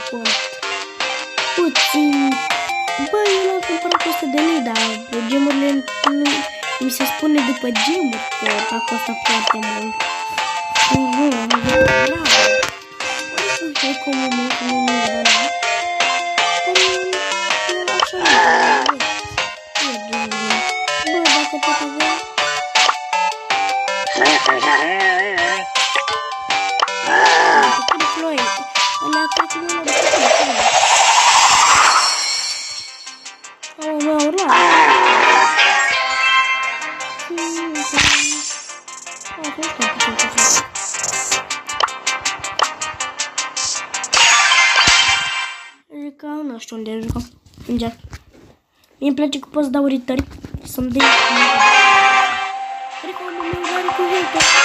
cont puțin. Bă, eu l-am cumpărat cu 100 de lei, dar gemurile mi se spune după gemuri că a costat foarte mult. Bravo! Hai cum nu e așa. Bă, dacă tot avea... Floi, ăla cred că nu l-a de floi. Oh, mă, urla! Juca, nu știu unde jucăm. Mie îmi place că poți dau ritări să-mi dai... Cred că am o mângare cu vete.